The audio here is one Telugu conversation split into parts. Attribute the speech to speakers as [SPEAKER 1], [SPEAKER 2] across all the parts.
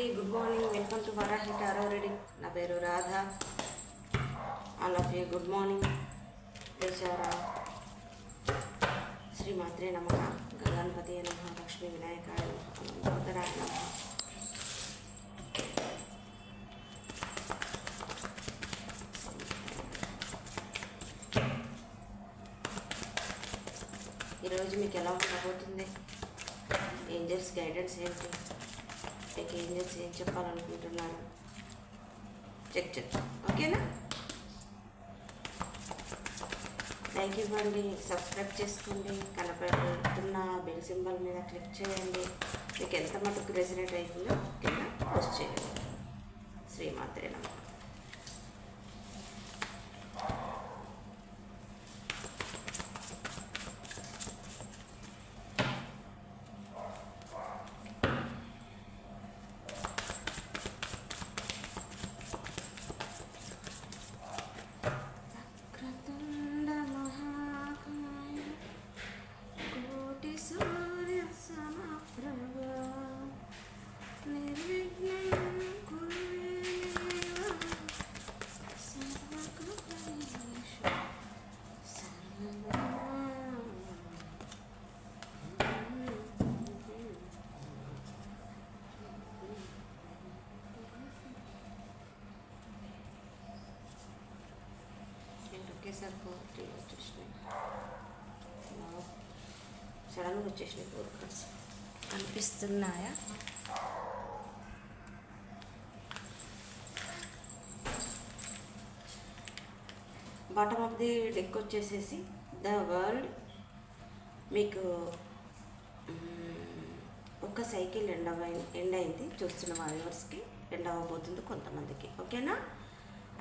[SPEAKER 1] అండి, good morning. Welcome to Varahi tarot reading. నా పేరు Radha. All of you good morning. లేచారా? శ్రీమాత్రే నమః. గణపతి నమః. లక్ష్మీ వినాయకాయ నమః. నంబోదరాయ నమః. ఈరోజు మీకు ఎలా ఉండబోతుంది? ఏంజల్స్ గైడెన్స్ ఏంటి? మీకు ఏంజల్స్ ఏం చెప్పాలనుకుంటున్నారు? చెక్ ఓకేనా? లైక్ ఇవ్వండి, సబ్స్క్రైబ్ చేసుకోండి, కనపడుతున్న బెల్ సింబల్ మీద క్లిక్ చేయండి. మీకు ఎంత మటుకు రెసినేట్ అవుతుందో కింద పోస్ట్ చేయండి. శ్రీమాత్రే నమః. ఒకేసారి 4 వచ్చేసినాయి. సడన్గా వచ్చేసినాయి 4 కార్డ్స్ కనిపిస్తున్నాయా? బాటమ్ ఆఫ్ ది డెక్ వచ్చేసేసి ద వరల్డ్. మీకు ఒక సైకిల్ ఎండ్ అయింది. చూస్తున్న వ్యూవర్స్కి ఎండ్ అవ్వబోతుంది కొంతమందికి. ఓకేనా?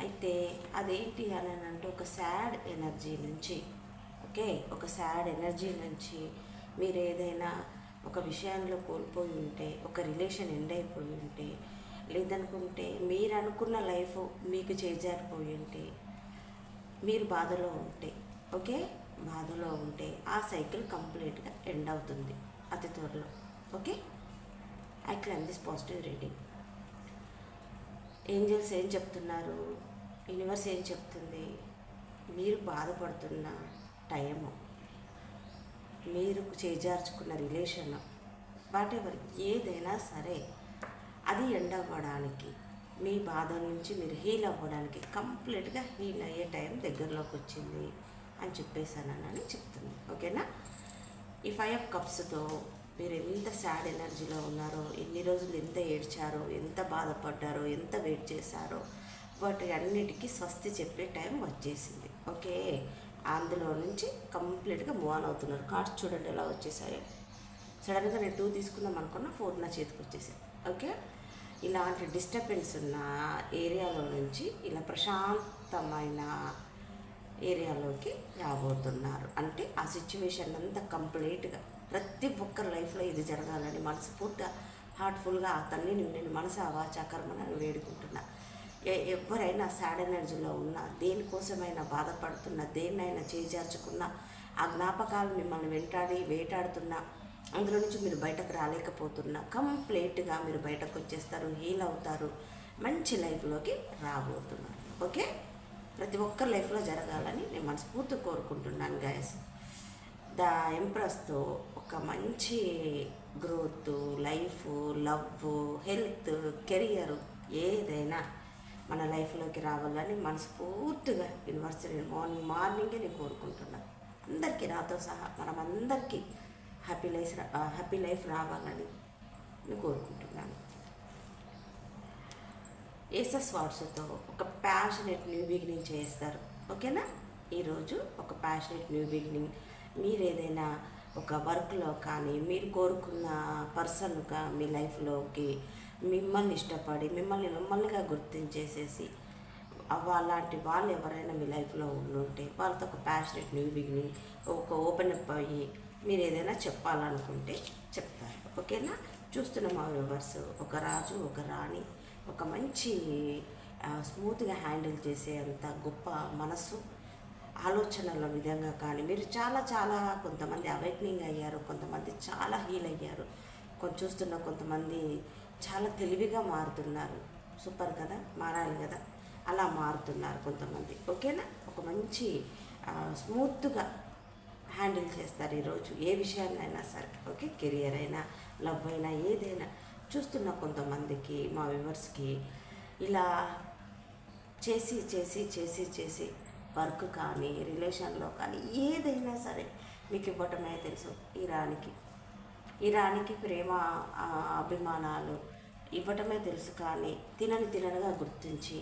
[SPEAKER 1] అయితే అదేంటి అని అంటే ఒక సాడ్ ఎనర్జీ నుంచి, ఓకే, ఒక సాడ్ ఎనర్జీ నుంచి మీరు ఏదైనా ఒక విషయంలో కోల్పోయి ఉంటే, ఒక రిలేషన్ ఎండ్ అయిపోయి ఉంటే, లేదనుకుంటే మీరు అనుకున్న లైఫ్ మీకు చేజారిపోయి ఉంటే, మీరు బాధలో ఉంటే, ఓకే, బాధలో ఉంటే ఆ సైకిల్ కంప్లీట్గా ఎండ్ అవుతుంది అతి త్వరలో. Okay, I claim this positive reading. Angels ఏం చెప్తున్నారు, యూనివర్స్ ఏం చెప్తుంది? మీరు బాధపడుతున్న టైము, మీరు చేజార్చుకున్న రిలేషన్, వాటెవర్ ఏదైనా సరే అది ఎండ్ అవ్వడానికి, మీ బాధ నుంచి మీరు హీల్ అవ్వడానికి, కంప్లీట్గా హీల్ అయ్యే టైం దగ్గరలోకి వచ్చింది అని చెప్పేసానని చెప్తుంది. ఓకేనా? ఈ 5 ఆఫ్ కప్స్తో మీరు ఎంత సాడ్ ఎనర్జీలో ఉన్నారో, ఎన్ని రోజులు ఎంత ఏడ్చారో, ఎంత బాధపడ్డారో, ఎంత వెయిట్ చేశారో, వాటి అన్నిటికీ స్వస్తి చెప్పే టైం వచ్చేసింది. ఓకే, అందులో నుంచి కంప్లీట్గా మూవ్ ఆన్ అవుతున్నారు. కార్డ్స్ చూడండి ఎలా వచ్చేసాయో. సడన్గా నేను 2 తీసుకుందాం అనుకున్నా, 4 నా చేతికి వచ్చేసాయి. ఓకే, ఇలాంటి డిస్టర్బెన్స్ ఉన్న ఏరియాలో నుంచి ఇలా ప్రశాంతమైన ఏరియాలోకి రాబోతున్నారు. అంటే ఆ సిచ్యువేషన్ అంతా కంప్లీట్గా ప్రతి ఒక్కరి లైఫ్లో ఇది జరగాలని మనస్ఫూర్తిగా హార్ట్ఫుల్గా ఆ తల్లిని నేను మనసు వాచాకర్మని వేడుకుంటున్నా. ఎవరైనా సాడ్ ఎనర్జీలో ఉన్నా, దేనికోసమైనా బాధపడుతున్నా, దేన్నైనా చేజార్చుకున్నా, ఆ జ్ఞాపకాలు మిమ్మల్ని వేటాడుతున్నా, అందులో నుంచి మీరు బయటకు రాలేకపోతున్నా, కంప్లీట్గా మీరు బయటకు వచ్చేస్తారు, హీల్ అవుతారు, మంచి లైఫ్లోకి రాబోతున్నారు. ఓకే, ప్రతి ఒక్కరి లైఫ్లో జరగాలని నేను మనస్ఫూర్తి కోరుకుంటున్నాను గైస్. ద ఎంప్రెస్తో ఒక మంచి growth, life, love, health, career ఏదైనా మన లైఫ్లోకి రావాలని మనస్ఫూర్తిగా యూనివర్సిటీ మార్నింగే నేను కోరుకుంటున్నాను. అందరికీ, నాతో సహా మనం అందరికీ హ్యాపీ లైఫ్ రావాలని నేను కోరుకుంటున్నాను. ఏస్ ఆఫ్ స్వార్డ్స్తో ఒక ప్యాషనేట్ న్యూ బిగినింగ్ చేస్తారు. ఓకేనా? ఈరోజు ఒక ప్యాషనేట్ న్యూ బిగినింగ్. మీరు ఏదైనా ఒక వర్క్లో కానీ, మీరు కోరుకున్న పర్సన్గా మీ లైఫ్లోకి మిమ్మల్ని ఇష్టపడి మిమ్మల్నిగా గుర్తించేసేసి అలాంటి వాళ్ళు ఎవరైనా మీ లైఫ్లో ఉంటే వాళ్ళతో ఒక ప్యాషనేట్ న్యూ బిగినింగ్, ఒక ఓపెన్ అప్ అయ్యి మీరు ఏదైనా చెప్పాలనుకుంటే చెప్తారు. ఓకేనా? చూస్తున్న మా వ్యూవర్స్, ఒక రాజు, ఒక రాణి, ఒక మంచి స్మూత్గా హ్యాండిల్ చేసే అంత గొప్ప మనసు, ఆలోచనల విధంగా కానీ మీరు చాలా కొంతమంది అవేక్నింగ్ అయ్యారు, కొంతమంది చాలా హీల్ అయ్యారు, చూస్తున్న కొంతమంది చాలా తెలివిగా మారుతున్నారు. సూపర్ కదా, మారాలి కదా, అలా మారుతున్నారు కొంతమంది. ఓకేనా, ఒక మంచి స్మూత్గా హ్యాండిల్ చేస్తారు ఈరోజు ఏ విషయాన్నైనా సరే. ఓకే, కెరియర్ అయినా లవ్ అయినా ఏదైనా. చూస్తున్న కొంతమందికి మా వ్యూవర్స్కి ఇలా చేసి చేసి చేసి చేసి వర్క్ కానీ రిలేషన్లో కానీ ఏదైనా సరే మీకు ఇవ్వటమే తెలుసు. ఈ రాణికి ప్రేమ అభిమానాలు ఇవ్వటమే తెలుసు, కానీ తిననిగా గుర్తించి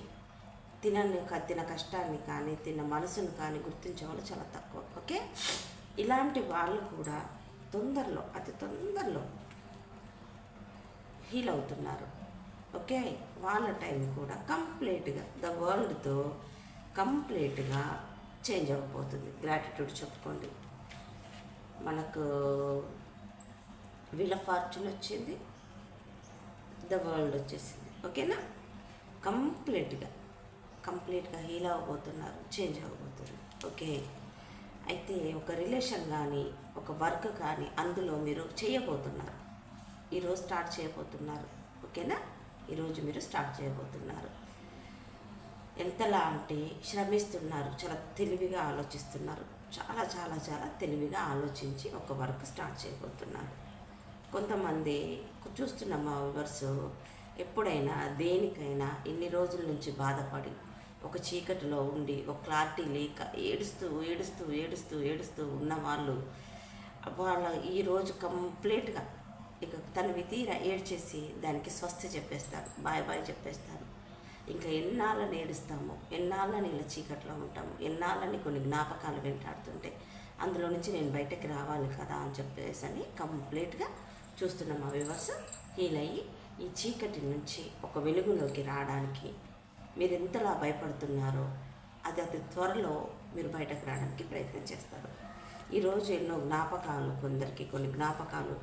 [SPEAKER 1] తిన కష్టాన్ని కానీ తిన్న మనసును కానీ గుర్తించే వాళ్ళు చాలా తక్కువ. ఓకే, ఇలాంటి వాళ్ళు కూడా అతి తొందరలో హీల్ అవుతున్నారు. ఓకే, వాళ్ళ టైం కూడా కంప్లీట్గా ద వరల్డ్తో కంప్లీట్గా చేంజ్ అవ్వబోతుంది. గ్రాటిట్యూడ్ చెప్పుకోండి. మనకు వీల్ ఆఫ్ ఫార్చ్యూన్ వచ్చింది, ద వరల్డ్ వచ్చేసింది. ఓకేనా, కంప్లీట్గా హీల్ అవ్వబోతున్నారు, చేంజ్ అవ్వబోతుంది. ఓకే, అయితే ఒక రిలేషన్ కానీ ఒక వర్క్ కానీ అందులో మీరు చేయబోతున్నారు. ఈరోజు స్టార్ట్ చేయబోతున్నారు. ఓకేనా, ఈరోజు మీరు స్టార్ట్ చేయబోతున్నారు. ఎంతలా అంటే శ్రమిస్తున్నారు, చాలా తెలివిగా ఆలోచిస్తున్నారు, చాలా చాలా చాలా తెలివిగా ఆలోచించి ఒక వర్క్ స్టార్ట్ చేయబోతున్నారు. కొంతమంది చూస్తున్న మా వ్యూవర్స్ ఎప్పుడైనా దేనికైనా ఇన్ని రోజుల నుంచి బాధపడి ఒక చీకటిలో ఉండి ఒక క్లారిటీ లేక ఏడుస్తూ ఉన్న వాళ్ళ ఈరోజు కంప్లీట్గా ఇక తన వితీర ఏడ్చేసి దానికి స్వస్తి చెప్పేస్తారు, బాయ్ చెప్పేస్తారు. ఇంకా ఎన్నాళ్ళని ఏడుస్తాము, ఎన్నాళ్ళని ఇలా చీకట్లో ఉంటాము, ఎన్నాళ్ళని కొన్ని జ్ఞాపకాలు వెంటాడుతుంటే అందులో నుంచి నేను బయటకు రావాలి కదా అని చెప్పేసి అని కంప్లీట్గా చూస్తున్న మా వ్యూవర్స్ హీల్ అయ్యి ఈ చీకటి నుంచి ఒక వెలుగులోకి రావడానికి మీరు ఎంతలా భయపడుతున్నారో అతి త్వరలో మీరు బయటకు రావడానికి ప్రయత్నం చేస్తారు. ఈరోజు ఎన్నో జ్ఞాపకాలు, కొందరికి కొన్ని జ్ఞాపకాలు,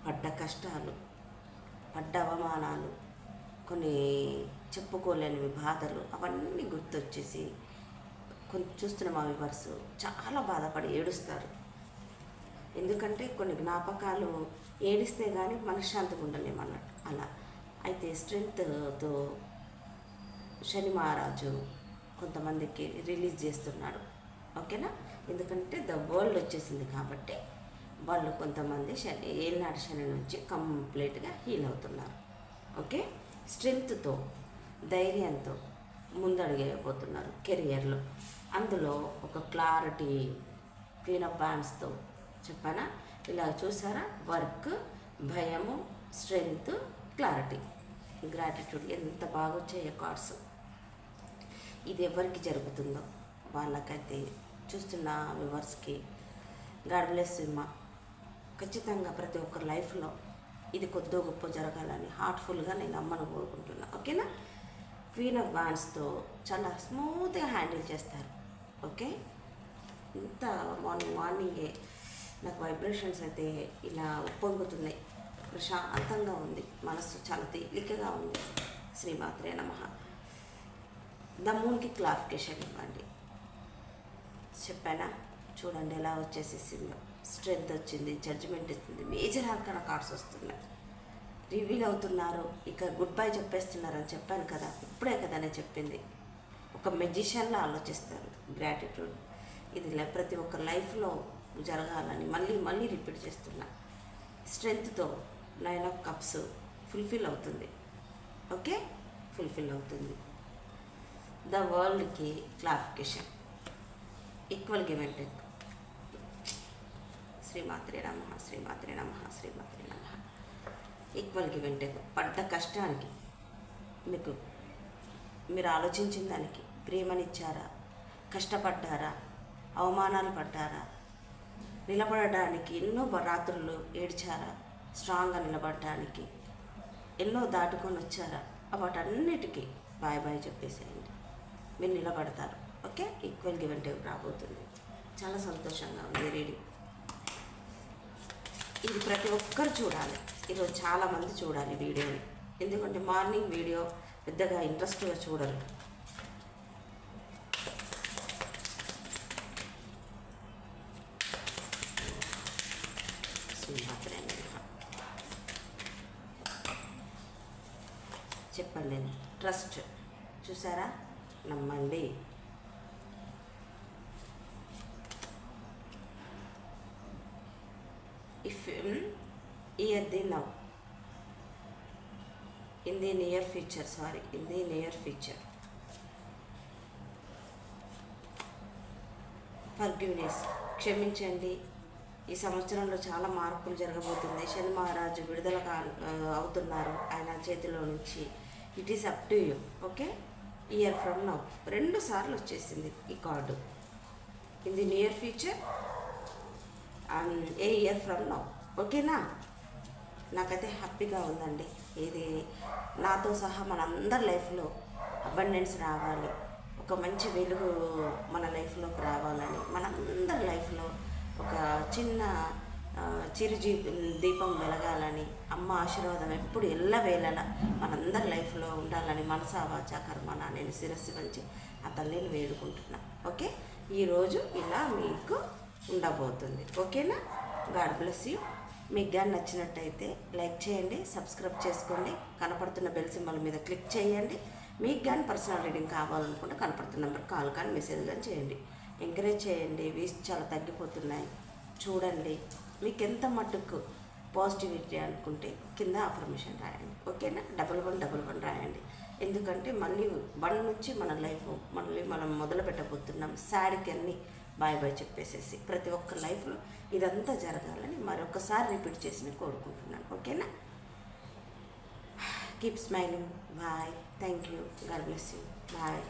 [SPEAKER 1] పడ్డ కష్టాలు, పడ్డ అవమానాలు, కొన్ని చెప్పుకోలేనివి బాధలు, అవన్నీ గుర్తొచ్చేసి చూస్తున్న మా వ్యూవర్స్ చాలా బాధపడి ఏడుస్తారు. ఎందుకంటే కొన్ని జ్ఞాపకాలు ఏడిస్తే కానీ మనశ్శాంతిగా ఉండలేమన్నట్టు అలా. అయితే స్ట్రెంగ్త్తో శని మహారాజు కొంతమందికి రిలీజ్ చేస్తున్నాడు. ఓకేనా, ఎందుకంటే ద వరల్డ్ వచ్చేసింది కాబట్టి వాళ్ళు కొంతమంది ఏళ్ళనాటి శని నుంచి కంప్లీట్గా హీల్ అవుతున్నారు. ఓకే, స్ట్రెంగ్త్తో ధైర్యంతో ముందడుగైపోతున్నారు కెరియర్లో. అందులో ఒక క్లారిటీ, క్లీన్ అప్ బ్యాండ్స్తో చెప్పానా, ఇలా చూసారా, వర్క్, భయము, స్ట్రెంగ్త్, క్లారిటీ, గ్రాటిట్యూడ్ ఎంత బాగా వచ్చాయి కార్డ్స్. ఇది ఎవరికి జరుగుతుందో వాళ్ళకైతే చూస్తున్న వ్యూవర్స్కి గాడ్ బ్లెస్ యు. ఖచ్చితంగా ప్రతి ఒక్కరి లైఫ్లో ఇది కొద్దో గొప్ప జరగాలని హార్ట్ఫుల్గా నేను అమ్మను కోరుకుంటున్నా. ఓకేనా, క్వీన్ ఆఫ్ వాండ్స్తో చాలా స్మూత్గా హ్యాండిల్ చేస్తారు. ఓకే, ఇంత మార్నింగే నాకు వైబ్రేషన్స్ అయితే ఇలా ఉప్పొంగుతున్నాయి, ప్రశాంతంగా ఉంది, మనసు చాలా తేలికగా ఉంది. శ్రీమాత్రే నమః. ద మూన్కి క్లారిఫికేషన్ ఇవ్వండి. చెప్పానా, చూడండి ఎలా వచ్చేసేసిందో. స్ట్రెంగ్త్ వచ్చింది, జడ్జిమెంట్ ఇస్తుంది, మేజర్ ఆర్కానా కార్డ్స్ వస్తున్నాయి, రివీల్ అవుతున్నారు, ఇక గుడ్ బై చెప్పేస్తున్నారని చెప్పాను కదా, ఇప్పుడే కదా నేను చెప్పింది. ఒక మెజిషియన్లో ఆలోచిస్తారు. గ్రాటిట్యూడ్ ఇది ప్రతి ఒక్క లైఫ్లో జరగాలని మళ్ళీ రిపీట్ చేస్తున్నా. స్ట్రెంగ్త్తో 9 ఆఫ్ కప్స్ ఫుల్ఫిల్ అవుతుంది. ఓకే, ఫుల్ఫిల్ అవుతుంది. ద వరల్డ్కి clarification, equal give and take. శ్రీమాత్రే నమః, శ్రీమాత్రే నమః, శ్రీమాత్రే నమః. Equal give and take. పడ్డ కష్టానికి మీరు ఆలోచించిన దానికి ప్రేమనిచ్చారా, కష్టపడ్డారా, అవమానాలు పడ్డారా, నిలబడడానికి ఎన్నో రాత్రులు ఏడ్చారా, స్ట్రాంగ్గా నిలబడటానికి ఎన్నో దాటుకొని వచ్చారా, వాటన్నిటికీ బాయ్ చెప్పేసేయండి, మీరు నిలబడతారు. Okay, equal give and take రాబోతుంది. చాలా సంతోషంగా ఉంది రీడింగ్. ఇది ప్రతి ఒక్కరు చూడాలి. ఈరోజు చాలామంది చూడాలి వీడియోని, ఎందుకంటే మార్నింగ్ వీడియో పెద్దగా ఇంట్రెస్ట్గా చూడరు. చెప్పండి. నేను ట్రస్ట్ చూసారా, నమ్మండి. If year the now in the near future, in the near future. Forgiveness, క్షమించండి. ఈ సంవత్సరంలో చాలా మార్పులు జరగబోతుంది. శని మహారాజు విడుదల అవుతున్నారు ఆయన చేతిలో నుంచి. It is up to you. Okay, year from now 2 సార్లు వచ్చేసింది ఈ card. In the near future and A year from now. ఓకేనా, నాకైతే హ్యాపీగా ఉందండి. ఇది నాతో సహా మనందరి లైఫ్లో అబండెన్స్ రావాలి, ఒక మంచి వెలుగు మన లైఫ్లోకి రావాలని, మనందరి లైఫ్లో ఒక చిన్న దీపం వెలగాలని, అమ్మ ఆశీర్వాదం ఎప్పుడు ఎల్లవేళలా మనందరి లైఫ్లో ఉండాలని మనసా వాచా కర్మన నేను శిరస్సు వంచి ఆ తల్లిని వేడుకుంటున్నా. ఓకే, ఈరోజు ఇలా మీకు ఉండబోతుంది. ఓకేనా, గాడ్ బ్లెస్ యూ. మీకు కానీ నచ్చినట్టయితే లైక్ చేయండి, సబ్స్క్రైబ్ చేసుకోండి, కనపడుతున్న బెల్ సింబల్ మీద క్లిక్ చేయండి. మీకు కానీ పర్సనల్ రీడింగ్ కావాలనుకుంటే కనపడుతున్న నెంబర్ కాల్ కానీ మెసేజ్ కానీ చేయండి. ఎంకరేజ్ చేయండి. వ్యూస్ చాలా తగ్గిపోతున్నాయి, చూడండి. మీకు ఎంత మట్టుకు పాజిటివిటీ అనుకుంటే కింద అఫర్మేషన్ రాయండి. ఓకేనా, 1111 రాయండి. ఎందుకంటే మళ్ళీ 1 నుంచి మన లైఫ్ మనం మొదలు పెట్టబోతున్నాం. సాడ్కి అన్నీ బాయ్ బాయ్ చెప్పేసేసి ప్రతి ఒక్క లైఫ్లో ఇదంతా జరగాలని మరొకసారి రిపీట్ చేసి కోరుకుంటున్నాను. ఓకేనా, keep smiling. Bye, thank you, God bless you, bye.